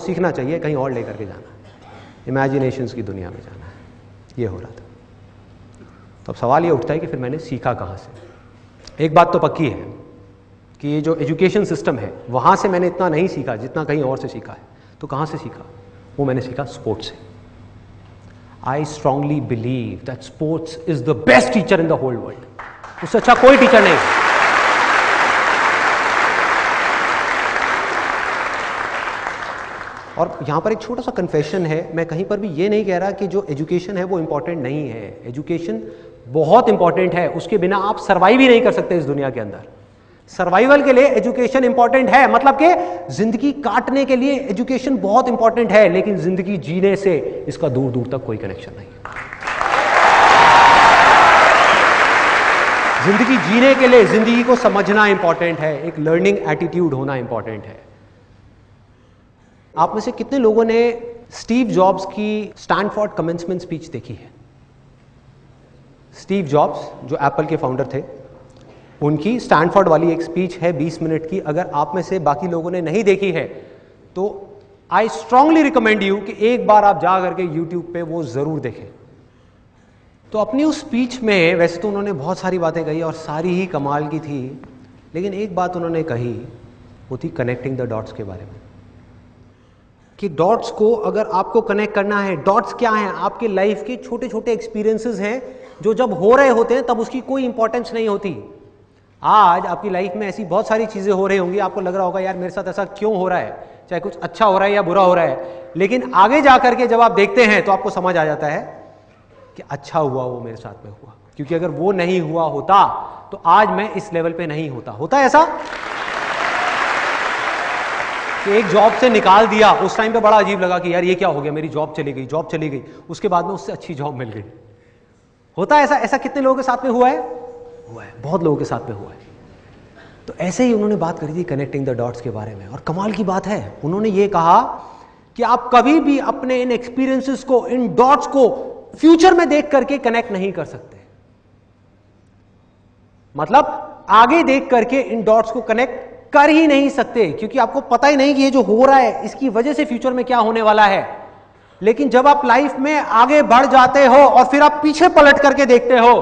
सीखना चाहिए, कहीं और लेकर के जाना है, इमेजिनेशंस की दुनिया में जाना है, ये हो रहा था। तो अब सवाल ये उठता है कि फिर मैंने सीखा कहाँ से। एक बात तो पक्की है कि ये जो एजुकेशन सिस्टम है वहाँ से मैंने इतना नहीं सीखा जितना कहीं और से सीखा है। तो कहाँ से सीखा? वो मैंने सीखा स्पोर्ट्स से। I strongly believe that sports is the best teacher in the whole world. उससे अच्छा कोई टीचर नहीं। और यहां पर एक छोटा सा कन्फेशन है, मैं कहीं पर भी ये नहीं कह रहा कि जो एजुकेशन है वो इंपॉर्टेंट नहीं है। एजुकेशन बहुत इंपॉर्टेंट है, उसके बिना आप सर्वाइव ही नहीं कर सकते इस दुनिया के अंदर। सर्वाइवल के लिए एजुकेशन इंपॉर्टेंट है, मतलब कि जिंदगी काटने के लिए एजुकेशन बहुत इंपॉर्टेंट है, लेकिन जिंदगी जीने से इसका दूर दूर तक कोई कनेक्शन नहीं है। जिंदगी जीने के लिए जिंदगी को समझना इंपॉर्टेंट है, एक लर्निंग एटीट्यूड होना इंपॉर्टेंट है। आप में से कितने लोगों ने स्टीव जॉब्स की स्टैनफोर्ड कमेंसमेंट स्पीच देखी है? स्टीव जॉब्स जो एप्पल के फाउंडर थे, उनकी स्टैनफोर्ड वाली एक स्पीच है 20 मिनट की। अगर आप में से बाकी लोगों ने नहीं देखी है तो आई स्ट्रांगली रिकमेंड यू कि एक बार आप जा करके यूट्यूब पे वो जरूर देखें। तो अपनी उस स्पीच में वैसे तो उन्होंने बहुत सारी बातें कही और सारी ही कमाल की थी, लेकिन एक बात उन्होंने कही, वो थी कनेक्टिंग द डॉट्स के बारे में। कि डॉट्स को अगर आपको कनेक्ट करना है, डॉट्स क्या हैं? आपके लाइफ के छोटे छोटे एक्सपीरियंसेस हैं जो जब हो रहे होते हैं तब उसकी कोई इंपॉर्टेंस नहीं होती। आज आपकी लाइफ में ऐसी बहुत सारी चीजें हो रही होंगी, आपको लग रहा होगा यार मेरे साथ ऐसा क्यों हो रहा है, चाहे कुछ अच्छा हो रहा है या बुरा हो रहा है, लेकिन आगे जाकर के जब आप देखते हैं तो आपको समझ आ जाता है कि अच्छा हुआ वो मेरे साथ में हुआ, क्योंकि अगर वो नहीं हुआ होता तो आज मैं इस लेवल पे नहीं होता। होता है ऐसा कि एक जॉब से निकाल दिया, उस टाइम पे बड़ा अजीब लगा कि यार ये क्या हो गया, मेरी जॉब चली गई, जॉब चली गई, उसके बाद में उससे अच्छी जॉब मिल गई। होता है ऐसा? ऐसा कितने लोगों के साथ में हुआ है? हुआ है, बहुत लोगों के साथ में हुआ है। तो ऐसे ही उन्होंने बात करी थी कनेक्टिंग द डॉट्स के बारे में, और कमाल की बात है उन्होंने ये कहा कि आप कभी भी अपने इन एक्सपीरियंसेस को, इन डॉट्स को फ्यूचर में देख करके कनेक्ट नहीं कर सकते। मतलब आगे देख करके इन डॉट्स को कनेक्ट कर ही नहीं सकते, क्योंकि आपको पता ही नहीं कि ये जो हो रहा है इसकी वजह से फ्यूचर में क्या होने वाला है। लेकिन जब आप लाइफ में आगे बढ़ जाते हो और फिर आप पीछे पलट करके देखते हो